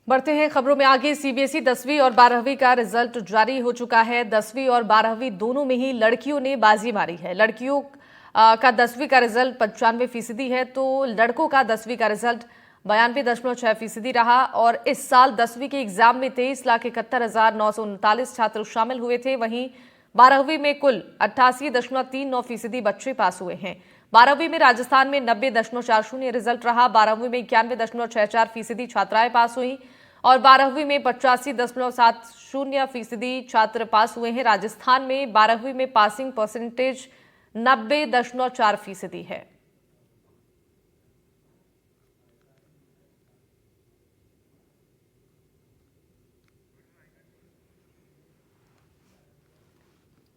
बढ़ते हैं खबरों में आगे। सीबीएसई 10वीं और 12वीं का रिजल्ट जारी हो चुका है। 10वीं और 12वीं दोनों में ही लड़कियों ने बाजी मारी है। लड़कियों का 10वीं का रिजल्ट 95% है, तो लड़कों का 10वीं का रिजल्ट 92.6% रहा। और इस साल 10वीं के एग्जाम में 23,71,939 छात्र शामिल हुए थे। वहीं 12वीं में कुल 88.39% बच्चे पास हुए हैं। 12वीं में राजस्थान में 90.40 रिजल्ट रहा। 12वीं में 91.64% छात्राएं पास हुई और 12वीं में 85.70% छात्र पास हुए हैं। राजस्थान में 12वीं में पासिंग परसेंटेज 90.4% है।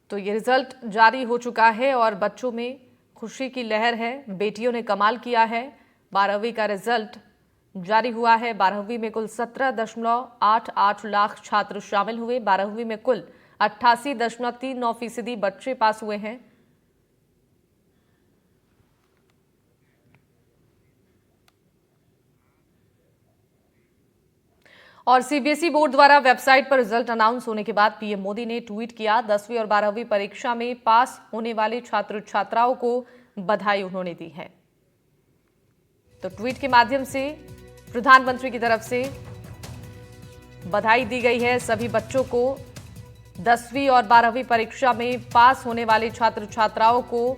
तो ये रिजल्ट जारी हो चुका है और बच्चों में खुशी की लहर है। बेटियों ने कमाल किया है। 12वीं का रिजल्ट जारी हुआ है। 12वीं में कुल 17.88 लाख छात्र शामिल हुए। 12वीं में कुल 88.39% बच्चे पास हुए हैं। और सीबीएसई बोर्ड द्वारा वेबसाइट पर रिजल्ट अनाउंस होने के बाद पीएम मोदी ने ट्वीट किया। 10वीं और 12वीं परीक्षा में पास होने वाले छात्र छात्राओं को बधाई उन्होंने दी है। तो ट्वीट के माध्यम से प्रधानमंत्री की तरफ से बधाई दी गई है सभी बच्चों को। 10वीं और 12वीं परीक्षा में पास होने वाले छात्र छात्राओं को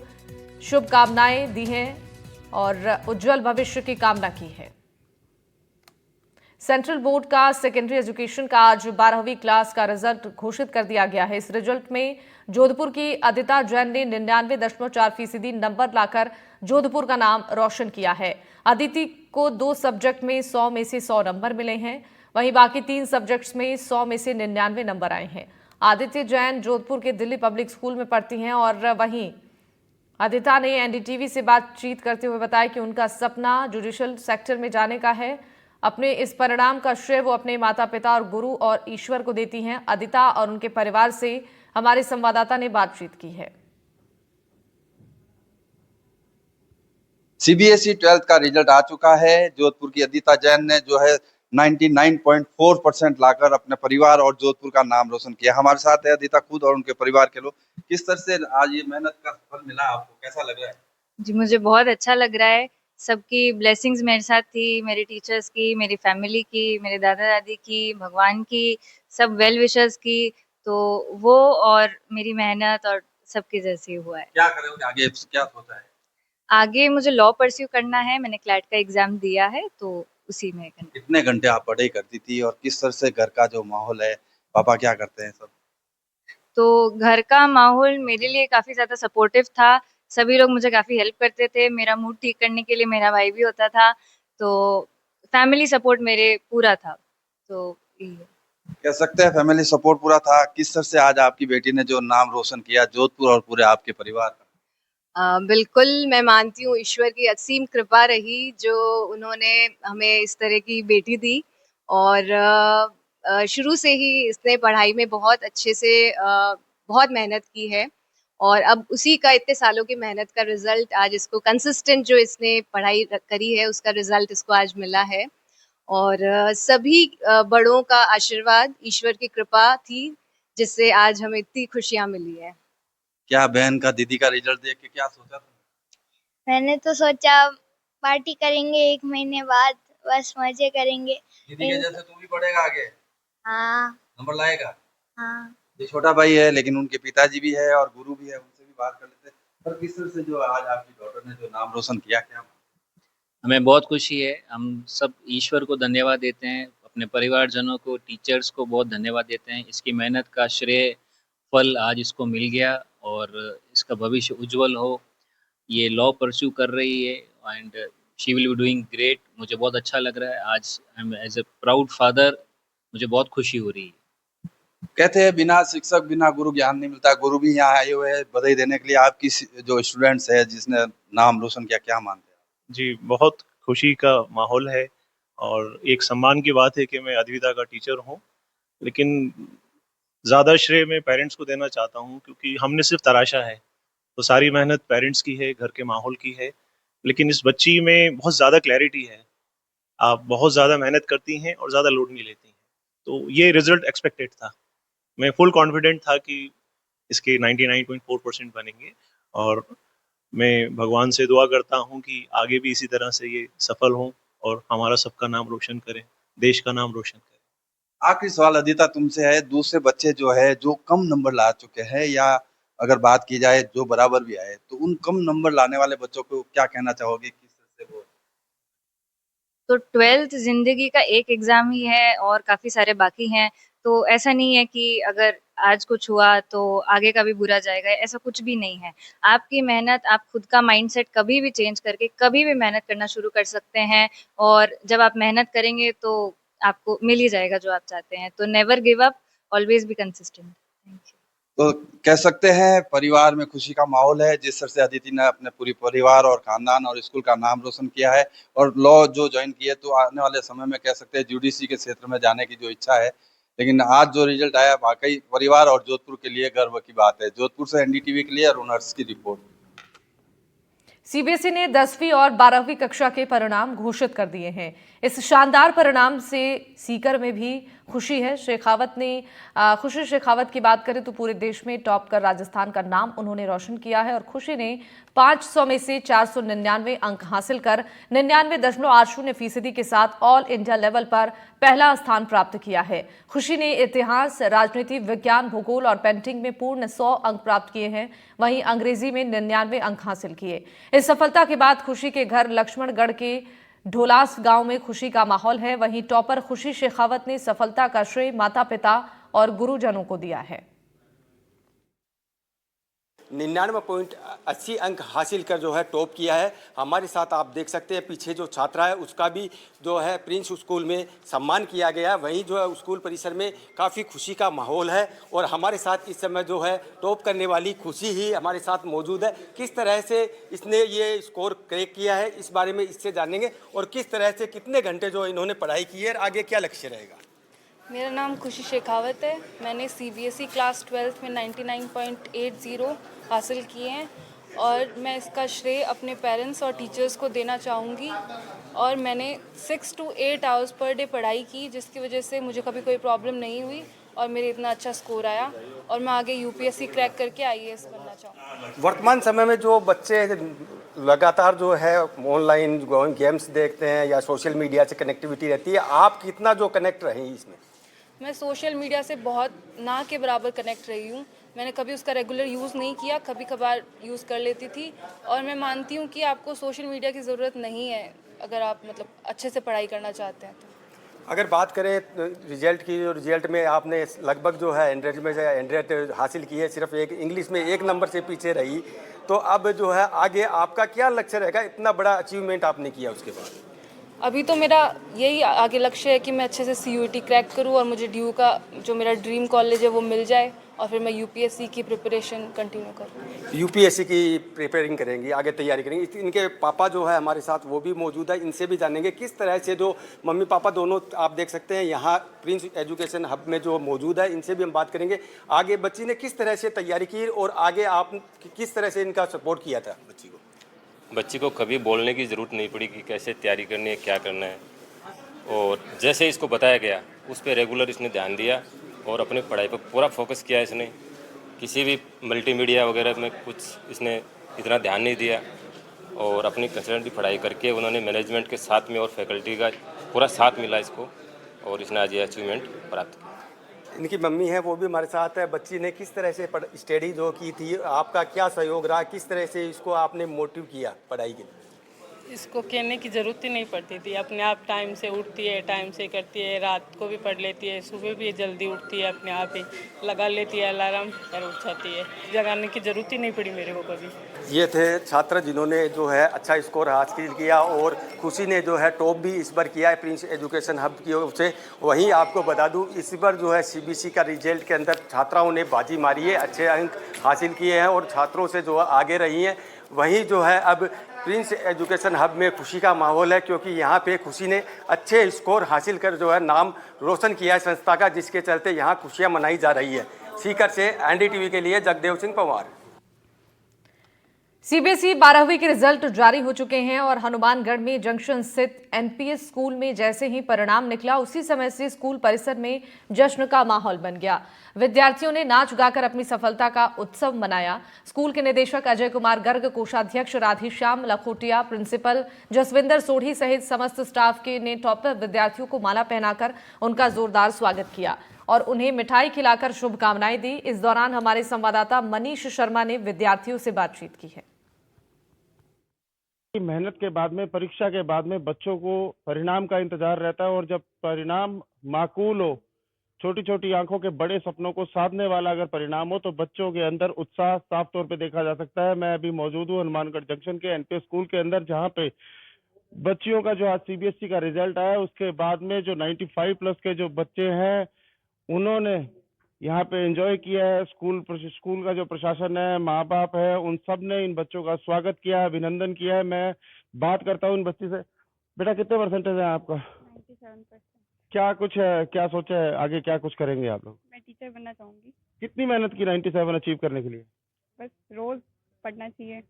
शुभकामनाएं दी हैं और उज्जवल भविष्य की कामना की है। सेंट्रल बोर्ड का सेकेंडरी एजुकेशन का आज 12वीं क्लास का रिजल्ट घोषित कर दिया गया है। इस रिजल्ट में जोधपुर की अदिता जैन ने 99.4% नंबर लाकर जोधपुर का नाम रोशन किया है। अदिति को 2 सब्जेक्ट में 100 में से 100 नंबर मिले हैं। वहीं बाकी 3 सब्जेक्ट्स में 100 में से 99 नंबर आए हैं। आदित्य जैन जोधपुर के दिल्ली पब्लिक स्कूल में पढ़ती हैं और वहीं अदिता ने एनडीटीवी से बातचीत करते हुए बताया कि उनका सपना जुडिशियल सेक्टर में जाने का है। अपने इस परिणाम का श्रेय वो अपने माता पिता और गुरु और ईश्वर को देती हैं। अदिता और उनके परिवार से हमारे संवाददाता ने बातचीत की है। सीबीएसई 12th का रिजल्ट आ चुका है। जोधपुर की अदिता जैन ने जो है 99.4% लाकर अपने परिवार और जोधपुर का नाम रोशन किया। हमारे साथ है अदिता खुद और उनके परिवार के लोग। किस तरह से आज ये मेहनत का फल मिला आपको, कैसा लग रहा है? जी, मुझे बहुत अच्छा लग रहा है। सबकी ब्लेसिंग्स मेरे साथ थी, मेरे टीचर्स की, मेरी फैमिली की, मेरे दादा-दादी की, भगवान की, सब वेल विशर्स की। तो वो और मेरी मेहनत और सबके जैसे ही हुआ है। क्या करोगे आगे, क्या सोचा है? आगे मुझे लॉ परस्यू करना है। मैंने क्लैट का एग्ज़ाम दिया है, तो उसी में करना है। कितने घंटे आप पढ़ाई करती थी और किस तरह से घर का जो माहौल है, पापा क्या करते हैं सब? तो घर का माहौल मेरे लिए काफ़ी ज़्यादा सपोर्टिव था। सभी लोग मुझे काफ़ी हेल्प करते थे। मेरा मूड ठीक करने के लिए मेरा भाई भी होता था। तो फैमिली सपोर्ट मेरे पूरा था। तो यही है। कह सकते हैं फैमिली सपोर्ट पूरा था। किस तरह से आज आपकी बेटी ने जो नाम रोशन किया जोधपुर और पूरे आपके परिवार का? बिल्कुल, मैं मानती हूँ ईश्वर की असीम कृपा रही जो उन्होंने हमें इस तरह की बेटी दी और शुरू से ही इसने पढ़ाई में बहुत अच्छे से बहुत मेहनत की है और अब उसी का इतने सालों की मेहनत का रिज़ल्ट आज इसको कंसिस्टेंट जो इसने पढ़ाई करी है उसका रिज़ल्ट इसको आज मिला है और सभी बड़ों का आशीर्वाद, ईश्वर की कृपा थी जिससे आज हमें इतनी खुशियाँ मिली हैं। क्या बहन का, दीदी का रिजल्ट देख के क्या सोचा था? मैंने तो सोचा पार्टी करेंगे 1 महीने बाद, बस मज़े करेंगे। दीदी के जैसे तू भी पढ़ेगा आगे, हाँ, नंबर लाएगा? हाँ। ये छोटा भाई है लेकिन उनके पिताजी भी है और गुरु भी है, उनसे भी बात कर लेते हैं। पर किस तरह से जो आज आपकी डॉटर ने जो नाम रोशन किया, क्या? हमें बहुत खुशी है। हम सब ईश्वर को धन्यवाद देते हैं, अपने परिवारजनों को, टीचर्स को बहुत धन्यवाद देते हैं। इसकी मेहनत का श्रेय, फल आज इसको मिल गया और इसका भविष्य उज्जवल हो। ये लॉ परस्यू कर रही है and she will be doing great. मुझे बहुत अच्छा लग रहा है। आज I am as a proud father, मुझे बहुत खुशी हो रही है। कहते हैं बिना शिक्षक, बिना गुरु ज्ञान नहीं मिलता। गुरु भी यहाँ आए हुए हैं बधाई देने के लिए। आपकी जो स्टूडेंट्स है जिसने नाम रोशन किया, क्या मानते हैं? जी, बहुत खुशी का माहौल है और एक सम्मान की बात है कि मैं अद्विता का टीचर हूँ। लेकिन ज़्यादा श्रेय मैं पेरेंट्स को देना चाहता हूँ क्योंकि हमने सिर्फ तराशा है, तो सारी मेहनत पेरेंट्स की है, घर के माहौल की है। लेकिन इस बच्ची में बहुत ज़्यादा क्लैरिटी है। आप बहुत ज़्यादा मेहनत करती हैं और ज़्यादा लोड नहीं लेती हैं। तो ये रिजल्ट एक्सपेक्टेड था। मैं फुल कॉन्फिडेंट था कि इसके 99.4% बनेंगे, और मैं भगवान से दुआ करता हूँ कि आगे भी इसी तरह से ये सफल हों और हमारा सबका नाम रोशन करें, देश का नाम रोशन करें। आखिरी सवाल अदिता तुमसे है, दूसरे बच्चे जो है जो कम नंबर ला चुके हैं, या अगर बात की जाए जो बराबर भी आए, तो उन कम नंबर लाने वाले बच्चों को क्या कहना चाहोगे, किस तरह से वो? तो 12th ज़िंदगी का एक एग्ज़ाम ही है और काफ़ी सारे बाकी हैं। तो ऐसा नहीं है कि अगर आज कुछ हुआ तो आगे का भी बुरा जाएगा, ऐसा कुछ भी नहीं है। आपकी मेहनत, आप खुद का माइंडसेट कभी भी चेंज करके कभी भी मेहनत करना शुरू कर सकते हैं, और जब आप मेहनत करेंगे तो आपको मिल ही जाएगा जो आप चाहते हैं। तो never give up, always be consistent. Thank you. तो कह सकते हैं परिवार में खुशी का माहौल है, जिस तरह से अदिति ने अपने पूरी परिवार और खानदान और स्कूल का नाम रोशन किया है, और लॉ जो ज्वाइन किए, तो आने वाले समय में कह सकते हैं जुडिशरी के क्षेत्र में जाने की जो इच्छा है। लेकिन आज जो रिजल्ट आया, वाकई परिवार और जोधपुर के लिए गर्व की बात है। जोधपुर से एनडीटीवी के लिए अरुण हर्ष की रिपोर्ट। सीबीएसई ने 10वीं और 12वीं कक्षा के परिणाम घोषित कर दिए हैं। इस शानदार परिणाम से सीकर में भी खुशी है। खुशी शेखावत की बात करें तो पूरे देश में टॉप कर राजस्थान का नाम उन्होंने रोशन किया है, और खुशी ने 500 में से 499 अंक हासिल कर 99.80% के साथ ऑल इंडिया लेवल पर पहला स्थान प्राप्त किया है। खुशी ने इतिहास, राजनीति, विज्ञान, भूगोल और पेंटिंग में पूर्ण 100 अंक प्राप्त किए हैं। वहीं अंग्रेजी में 99 अंक हासिल किए। इस सफलता के बाद खुशी के घर लक्ष्मणगढ़ के ढोलास गांव में खुशी का माहौल है। वहीं टॉपर खुशी शेखावत ने सफलता का श्रेय माता पिता और गुरुजनों को दिया है। 99.80 अंक हासिल कर जो है टॉप किया है। हमारे साथ आप देख सकते हैं पीछे जो छात्रा है उसका भी जो है प्रिंस स्कूल में सम्मान किया गया। वहीं जो है स्कूल परिसर में काफ़ी खुशी का माहौल है, और हमारे साथ इस समय जो है टॉप करने वाली खुशी ही हमारे साथ मौजूद है। किस तरह से इसने ये स्कोर क्रैक किया है, इस बारे में इससे जानेंगे, और किस तरह से कितने घंटे जो इन्होंने पढ़ाई की है, आगे क्या लक्ष्य रहेगा। मेरा नाम खुशी शेखावत है। मैंने सीबीएसई क्लास 12 में 99.80 हासिल किए हैं, और मैं इसका श्रेय अपने पेरेंट्स और टीचर्स को देना चाहूँगी। और मैंने 6 to 8 आवर्स पर डे पढ़ाई की, जिसकी वजह से मुझे कभी कोई प्रॉब्लम नहीं हुई और मेरे इतना अच्छा स्कोर आया, और मैं आगे यूपीएससी क्रैक करके आईएएस बनना चाहूँगी। वर्तमान समय में जो बच्चे लगातार जो है ऑनलाइन गेम्स देखते हैं या सोशल मीडिया से कनेक्टिविटी रहती है, आप कितना जो कनेक्ट रहे हैं इसमें? मैं सोशल मीडिया से बहुत ना के बराबर कनेक्ट रही हूँ। मैंने कभी उसका रेगुलर यूज़ नहीं किया, कभी कभार यूज़ कर लेती थी, और मैं मानती हूँ कि आपको सोशल मीडिया की ज़रूरत नहीं है अगर आप अच्छे से पढ़ाई करना चाहते हैं तो। अगर बात करें रिजल्ट की, जो रिजल्ट में आपने लगभग जो है 100 में से 100 हासिल की है, सिर्फ एक इंग्लिश में 1 नंबर से पीछे रही, तो अब जो है आगे आपका क्या लक्ष्य रहेगा? इतना बड़ा अचीवमेंट आपने किया उसके बाद। अभी तो मेरा यही आगे लक्ष्य है कि मैं अच्छे से सीयूईटी क्रैक करूं और मुझे ड्यू का जो मेरा ड्रीम कॉलेज है वो मिल जाए, और फिर मैं यूपीएससी की प्रिपरेशन कंटिन्यू करूं। यूपीएससी की प्रिपेयरिंग करेंगी, आगे तैयारी करेंगी। इनके पापा जो है हमारे साथ वो भी मौजूद है, इनसे भी जानेंगे किस तरह से जो मम्मी पापा दोनों आप देख सकते हैं यहाँ प्रिंस एजुकेशन हब में जो मौजूद है, इनसे भी हम बात करेंगे। आगे बच्ची ने किस तरह से तैयारी की और आगे आप किस तरह से इनका सपोर्ट किया था बच्ची को? बच्ची को कभी बोलने की ज़रूरत नहीं पड़ी कि कैसे तैयारी करनी है, क्या करना है, और जैसे इसको बताया गया उस पर रेगुलर इसने ध्यान दिया और अपनी पढ़ाई पर पूरा फोकस किया। इसने किसी भी मल्टीमीडिया वगैरह में कुछ इसने इतना ध्यान नहीं दिया, और अपनी कंसल्टेंट की पढ़ाई करके उन्होंने मैनेजमेंट के साथ में और फैकल्टी का पूरा साथ मिला इसको, और इसने आज ये अचीवमेंट प्राप्त किया। इनकी मम्मी है वो भी हमारे साथ है। बच्ची ने किस तरह से स्टडी जो की थी, आपका क्या सहयोग रहा, किस तरह से इसको आपने मोटिव किया पढ़ाई के लिए? इसको कहने की ज़रूरत ही नहीं पड़ती थी, अपने आप टाइम से उठती है, टाइम से करती है, रात को भी पढ़ लेती है, सुबह भी जल्दी उठती है, अपने आप ही लगा लेती है अलार्म और उठ जाती है। जगाने की ज़रूरत ही नहीं पड़ी मेरे को कभी। ये थे छात्र जिन्होंने जो है अच्छा स्कोर हासिल किया, और खुशी ने जो है टॉप भी इस बार किया है प्रिंस एजुकेशन हब की ओर से। वहीं आपको बता दूं इस बार जो है सीबीएसई का रिजल्ट के अंदर छात्राओं ने बाजी मारी है, अच्छे अंक हासिल किए हैं और छात्रों से जो आगे रही हैं। वहीं जो है अब प्रिंस एजुकेशन हब में खुशी का माहौल है, क्योंकि यहाँ पे खुशी ने अच्छे स्कोर हासिल कर जो है नाम रोशन किया है संस्था का, जिसके चलते यहाँ खुशियाँ मनाई जा रही है। सीकर से एनडीटीवी के लिए जगदेव सिंह पवार। सीबीएसई 12वीं के रिजल्ट जारी हो चुके हैं और हनुमानगढ़ में जंक्शन स्थित एनपीएस स्कूल में जैसे ही परिणाम निकला उसी समय से स्कूल परिसर में जश्न का माहौल बन गया। विद्यार्थियों ने नाच गाकर अपनी सफलता का उत्सव मनाया। स्कूल के निदेशक अजय कुमार गर्ग, कोषाध्यक्ष राधेश्याम लखोटिया, प्रिंसिपल जसविंदर सोढ़ी सहित समस्त स्टाफ के ने टॉपर विद्यार्थियों को माला पहनाकर उनका जोरदार स्वागत किया और उन्हें मिठाई खिलाकर शुभकामनाएं दी। इस दौरान हमारे संवाददाता मनीष शर्मा ने विद्यार्थियों से बातचीत की है। मेहनत के बाद में, परीक्षा के बाद में बच्चों को परिणाम का इंतजार रहता है और जब परिणाम माकूल हो, छोटी छोटी आंखों के बड़े सपनों को साधने वाला अगर परिणाम हो तो बच्चों के अंदर उत्साह साफ तौर पे देखा जा सकता है। मैं अभी मौजूद हूँ हनुमानगढ़ जंक्शन के एनपीएस स्कूल के अंदर, जहाँ पे बच्चियों का जो आज सीबीएसई का रिजल्ट आया उसके बाद में जो 95 प्लस के जो बच्चे हैं उन्होंने यहाँ पे एंजॉय किया है। स्कूल का जो प्रशासन है, माँ बाप है, उन सब ने इन बच्चों का स्वागत किया है, अभिनंदन किया है। मैं बात करता हूँ इन बच्ची से। बेटा कितने परसेंटेज है आपका? 97%। क्या कुछ है, क्या सोचा है आगे, क्या कुछ करेंगे आप लोग? मैं टीचर बनना चाहूँगी। कितनी मेहनत की 97 अचीव करने के लिए? बस रोज पढ़ना चाहिए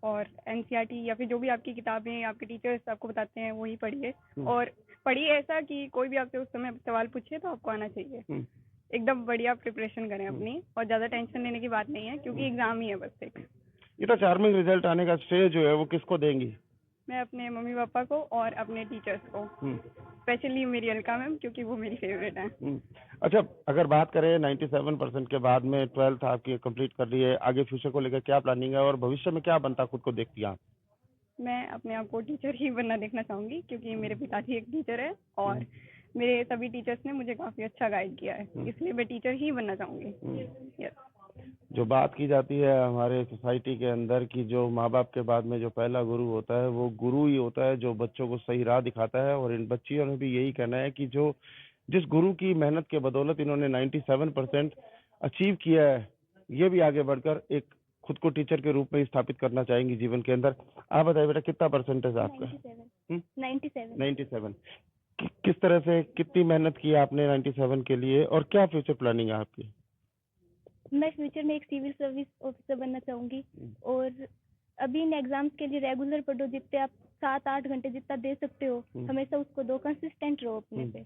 और एनसीईआरटी या फिर जो भी आपकी किताबें आपके टीचर्स आपको बताते हैं वही पढ़िए और पढ़िए ऐसा कि कोई भी आपसे उस समय सवाल पूछे तो आपको आना चाहिए। एकदम बढ़िया प्रिपरेशन करें अपनी और ज्यादा टेंशन लेने की बात नहीं है क्योंकि एग्जाम ही है बस एक। इतना चार्मिंग रिजल्ट आने का श्रेय जो है वो किसको देंगी? मैं अपने मम्मी पापा को और अपने टीचर्स को, स्पेशली मेरी अलका मैम क्योंकि वो मेरी फेवरेट है। अच्छा, अगर बात करें 97% के बाद में 12th आपकी कंप्लीट कर रही है, आगे फ्यूचर को लेकर क्या प्लानिंग है और भविष्य में क्या बनता खुद को देखती हैं आप? मैं अपने आप को टीचर ही बनना देखना चाहूंगी क्योंकि मेरे पिताजी एक टीचर है और मेरे सभी टीचर्स ने मुझे काफी अच्छा गाइड किया है, इसलिए मैं टीचर ही बनना चाहूंगी। जो बात की जाती है हमारे सोसाइटी के अंदर कि जो माँ बाप के बाद में जो पहला गुरु होता है वो गुरु ही होता है जो बच्चों को सही राह दिखाता है, और इन बच्चियों ने भी यही कहना है कि जो जिस गुरु की मेहनत के बदौलत इन्होंने 97% अचीव किया है, ये भी आगे बढ़कर एक खुद को टीचर के रूप में स्थापित करना चाहेंगी जीवन के अंदर। आप बताइए बेटा कितना परसेंटेज आपका? 97। किस तरह से, कितनी मेहनत की आपने 97 के लिए और क्या फ्यूचर प्लानिंग है आपकी? मैं फ्यूचर में एक सिविल सर्विस ऑफिसर बनना चाहूंगी और अभी इन एग्जाम्स के लिए रेगुलर पढ़ो, जितने आप 7-8 घंटे जितना दे सकते हो हमेशा उसको दो, कंसिस्टेंट रहो अपने पे।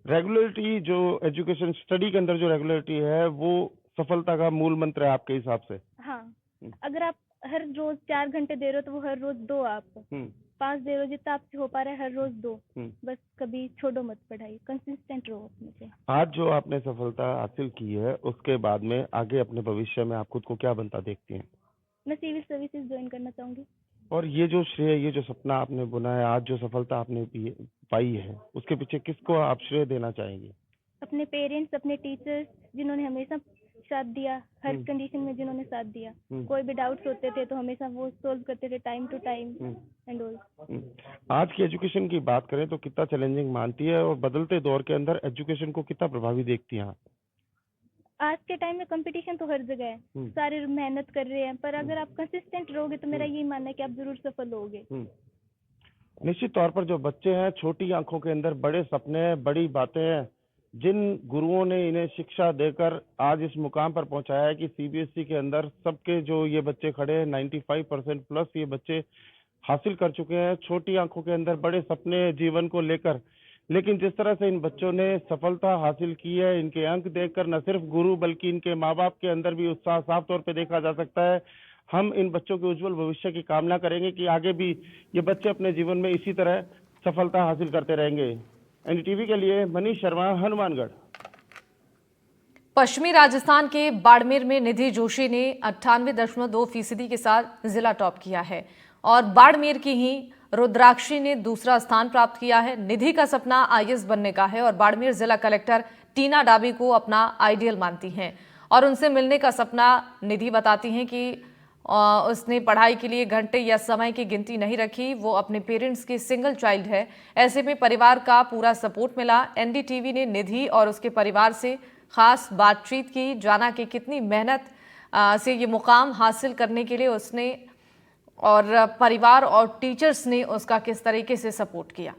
रेगुलरिटी जो एजुकेशन स्टडी के अंदर जो रेगुलरिटी है वो सफलता का मूल मंत्र है आपके हिसाब से? हाँ, अगर आप हर रोज 4 घंटे दे रहे हो तो वो हर रोज 2, आप 5 दे रहे हो, जितना आपसे हो पा रहा है हर रोज 2। बस कभी छोड़ो मत पढ़ाई, कंसिस्टेंट रहो अपने पे। आज जो आपने सफलता हासिल की है उसके बाद में आगे अपने भविष्य में आप खुद को क्या बनता देखती हैं? मैं सिविल सर्विसेज ज्वाइन करना चाहूंगी। और ये जो श्रेय, ये जो सपना आपने बुना है, आज जो सफलता आपने पाई है, उसके पीछे किसको आप श्रेय देना चाहेंगे? अपने पेरेंट्स, अपने टीचर्स जिन्होंने हमेशा साथ दिया, हर कंडीशन में जिन्होंने साथ दिया। कोई भी डाउट्स होते थे तो हमेशा वो सोल्व करते थे time to time and all. आज की एजुकेशन की बात करें तो कितना चैलेंजिंग मानती है और बदलते दौर के अंदर एजुकेशन को कितना प्रभावी देखती हैं आप? आज के टाइम में कंपटीशन तो हर जगह है, सारे मेहनत कर रहे हैं, पर अगर आप कंसिस्टेंट रहोगे तो मेरा यही मानना है कि आप जरूर सफल होगे। निश्चित तौर पर जो बच्चे हैं, छोटी आंखों के अंदर बड़े सपने, बड़ी बातें हैं। जिन गुरुओं ने इन्हें शिक्षा देकर आज इस मुकाम पर पहुंचाया है कि सीबीएसई के अंदर सबके जो ये बच्चे खड़े हैं 95% प्लस ये बच्चे हासिल कर चुके हैं। छोटी आंखों के अंदर बड़े सपने जीवन को लेकर, लेकिन जिस तरह से इन बच्चों ने सफलता हासिल की है, इनके अंक देखकर न सिर्फ गुरु बल्कि इनके माँ बाप के अंदर भी उत्साह साफ तौर पे देखा जा सकता है। हम इन बच्चों के उज्जवल भविष्य की कामना करेंगे कि आगे भी ये बच्चे अपने जीवन में इसी तरह सफलता हासिल करते रहेंगे। एनडीटीवी के लिए मनीष शर्मा, हनुमानगढ़। पश्चिमी राजस्थान के बाड़मेर में निधि जोशी ने 98.2% के साथ जिला टॉप किया है और बाड़मेर की ही रुद्राक्षी ने दूसरा स्थान प्राप्त किया है। निधि का सपना आईएएस बनने का है और बाड़मेर जिला कलेक्टर टीना डाबी को अपना आइडियल मानती हैं और उनसे मिलने का सपना निधि बताती हैं कि उसने पढ़ाई के लिए घंटे या समय की गिनती नहीं रखी। वो अपने पेरेंट्स की सिंगल चाइल्ड है, ऐसे में परिवार का पूरा सपोर्ट मिला। एनडीटीवी ने निधि और उसके परिवार से खास बातचीत की, जाना कि कितनी मेहनत से ये मुकाम हासिल करने के लिए उसने और परिवार और टीचर्स ने उसका किस तरीके से सपोर्ट किया।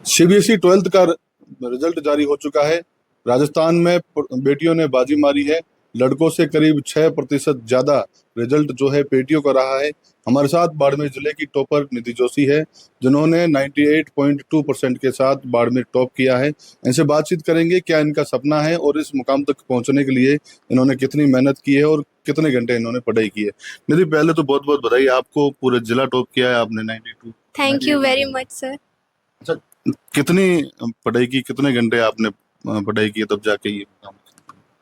सीबीएसई 12th का रिजल्ट जारी हो चुका है। राजस्थान में बेटियों ने बाजी मारी है। लड़कों से करीब 6% ज्यादा रिजल्ट जो है बेटियों का रहा है। हमारे साथ बाड़मेर जिले की टॉपर निधि जोशी है, जिन्होंने 98.2% के साथ बाड़मेर टॉप किया है। इनसे बातचीत करेंगे क्या इनका सपना है और इस मुकाम तक पहुंचने के लिए इन्होंने कितनी मेहनत की है और कितने घंटे इन्होंने पढ़ाई की है। निधि, पहले तो बहुत बहुत बधाई आपको, पूरे जिला टॉप किया है आपने 92। Thank you very much sir. अच्छा, कितनी पढ़ाई की, कितने घंटे आपने पढ़ाई की तब जाके ये मुकाम?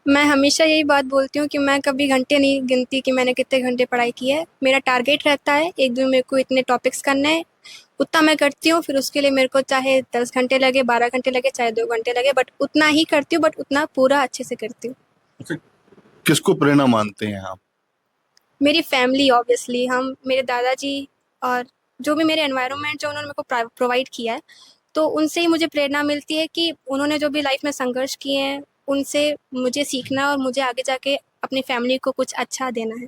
मैं हमेशा यही बात बोलती हूँ कि मैं कभी घंटे नहीं गिनती कि मैंने कितने घंटे पढ़ाई की है। मेरा टारगेट रहता है एक दिन मेरे को इतने टॉपिक्स करने हैं, उतना मैं करती हूँ। फिर उसके लिए मेरे को चाहे 10 घंटे लगे, 12 घंटे लगे, चाहे 2 घंटे लगे, बट उतना ही करती हूँ, बट उतना पूरा अच्छे से करती हूँ। अच्छा, किसको प्रेरणा मानते हैं आप? मेरी फैमिली ऑब्वियसली, हम मेरे दादाजी और जो भी मेरे एनवायरनमेंट जो उन्होंने मेरे को प्रोवाइड किया है, तो उनसे ही मुझे प्रेरणा मिलती है कि उन्होंने जो भी लाइफ में संघर्ष किए हैं उनसे मुझे सीखना और मुझे आगे जाके अपनी फैमिली को कुछ अच्छा देना है।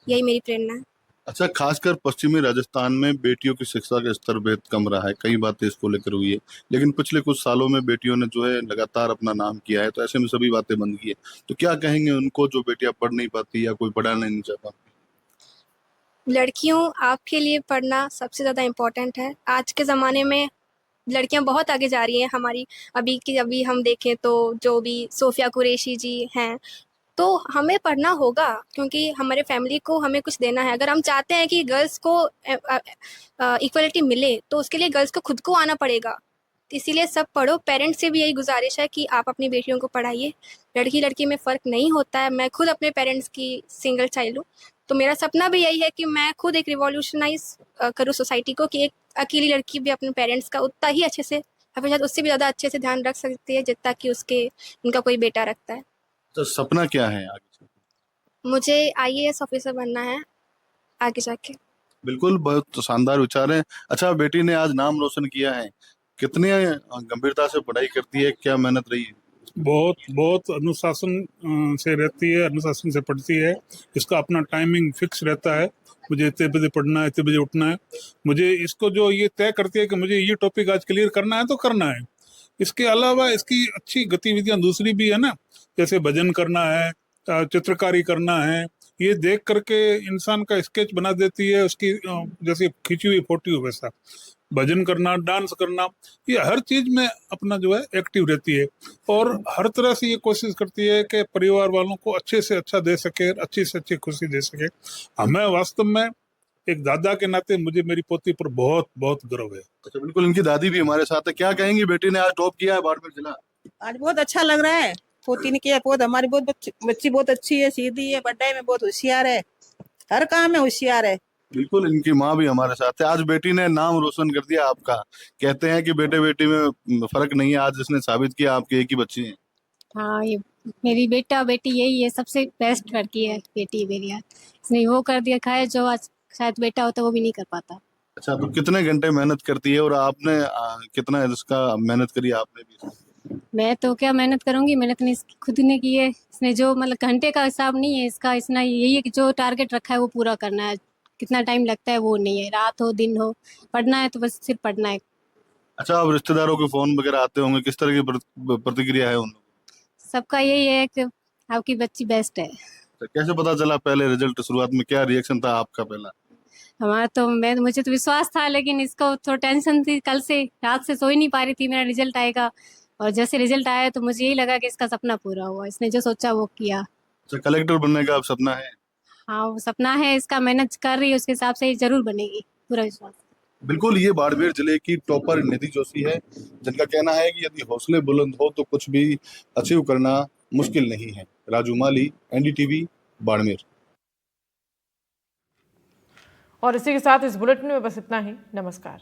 यही मेरी प्रेरणा है। अच्छा, खासकर पश्चिमी राजस्थान में बेटियों की शिक्षा का स्तर बेहद कम रहा है, कई बातें इसको लेकर हुई है, लेकिन पिछले कुछ सालों में बेटियों ने जो है लगातार अपना नाम किया है, तो ऐसे में सभी बातें बंद की है। तो क्या कहेंगे उनको जो बेटियां पढ़ नहीं पाती या कोई पढ़ाना नहीं चाहता? लड़कियों, आपके लिए पढ़ना सबसे ज़्यादा इम्पोर्टेंट है। आज के ज़माने में लड़कियां बहुत आगे जा रही हैं हमारी। अभी हम देखें तो जो भी सोफिया कुरैशी जी हैं, तो हमें पढ़ना होगा क्योंकि हमारे फैमिली को हमें कुछ देना है। अगर हम चाहते हैं कि गर्ल्स को इक्वलिटी मिले, तो उसके लिए गर्ल्स को खुद को आना पड़ेगा। इसीलिए सब पढ़ो। पेरेंट्स से भी यही गुजारिश है कि आप अपनी बेटियों को पढ़ाइए। लड़की लड़की में फ़र्क नहीं होता है। मैं खुद अपने पेरेंट्स की सिंगल चाइल्ड हूँ, तो मेरा सपना भी यही है कि मैं खुद एक रिवॉल्यूशनाइज करूँ सोसाइटी को, कि एक अकेली लड़की भी अपने पेरेंट्स का उतना ही अच्छे से या फिर शायद उससे भी ज़्यादा अच्छे से ध्यान रख सकती है जितना कि उनका कोई बेटा रखता है। तो सपना क्या है आगे? मुझे IAS ऑफिसर बनना है आगे जाके। बिल्कुल, बहुत शानदार विचार है। अच्छा, बेटी ने आज नाम रोशन किया है, कितने गंभीरता से पढ़ाई करती है, क्या मेहनत रही है? बहुत बहुत अनुशासन से रहती है, अनुशासन से पढ़ती है। इसका अपना टाइमिंग फिक्स रहता है, मुझे इतने बजे पढ़ना है, इतने बजे उठना है। मुझे इसको जो ये तय करती है कि मुझे ये टॉपिक आज क्लियर करना है तो करना है। इसके अलावा इसकी अच्छी गतिविधियां दूसरी भी है ना, जैसे भजन करना है, चित्रकारी करना है। ये देख करके इंसान का स्केच बना देती है उसकी, जैसे खींची हुई फोटो वैसा। भजन करना, डांस करना, ये हर चीज में अपना जो है एक्टिव रहती है और हर तरह से ये कोशिश करती है कि परिवार वालों को अच्छे से अच्छा दे सके, अच्छी से अच्छी खुशी दे सके। हमें वास्तव में एक दादा के नाते मुझे मेरी पोती पर बहुत बहुत गर्व है। अच्छा, बिल्कुल, इनकी दादी भी हमारे साथ है। क्या कहेंगी, बेटी ने आज टॉप किया है बाड़मेर जिला? आज बहुत अच्छा लग रहा है। पोती ने किया, बहुत हमारी बहुत बच्ची बहुत अच्छी है, सीधी है, पढ़ाई में बहुत होशियार है, हर काम में होशियार है। बिल्कुल, इनकी माँ भी हमारे साथ है। आज बेटी ने नाम रोशन कर दिया आपका। कहते हैं कि बेटे बेटी में फर्क नहीं है, आज इसने साबित किया आपकी एक ही बच्ची है। हाँ, ये मेरी बेटा बेटी यही है, सबसे बेस्ट लड़की है बेटी मेरी। आज इसने वो कर दिया खाए जो आज शायद बेटा होता वो भी नहीं कर पाता। अच्छा, तो कितने घंटे मेहनत करती है और आपने कितना इसका मेहनत करी आपने भी? मैं तो क्या मेहनत करूंगी, मेहनत नहीं खुद ने की है। इसने जो मतलब घंटे का हिसाब नहीं है इसका, इसने यही है कि जो टारगेट रखा है वो पूरा करना है। कितना टाइम लगता है वो नहीं है, रात हो दिन हो, पढ़ना है तो बस सिर्फ पढ़ना है। अच्छा, अब रिश्तेदारों के फोन वगैरह आते होंगे, किस तरह की प्रतिक्रिया है उन लोगों? सबका यही है कि आपकी बच्ची बेस्ट है। तो कैसे पता चला पहले रिजल्ट, शुरुआत में क्या रिएक्शन था आपका पहला? हमारा तो मुझे तो विश्वास था, लेकिन इसको थोड़ा टेंशन थी। कल से रात से सो ही नहीं पा रही थी, मेरा रिजल्ट आएगा। और जैसे रिजल्ट आया तो मुझे यही लगा कि इसका सपना पूरा हुआ, इसने जो सोचा वो किया। अच्छा, कलेक्टर बनने का अब सपना है? हाँ, वो सपना है इसका, मेहनत कर रही है, उसके हिसाब से ही जरूर बनेगी, पूरा विश्वास। बिल्कुल, ये बाड़मेर जिले की टॉपर निधि जोशी है, जिनका कहना है कि यदि हौसले बुलंद हो तो कुछ भी अचीव करना मुश्किल नहीं है। राजू माली, NDTV, बाड़मेर। और इसी के साथ इस बुलेटिन में बस इतना ही। नमस्कार।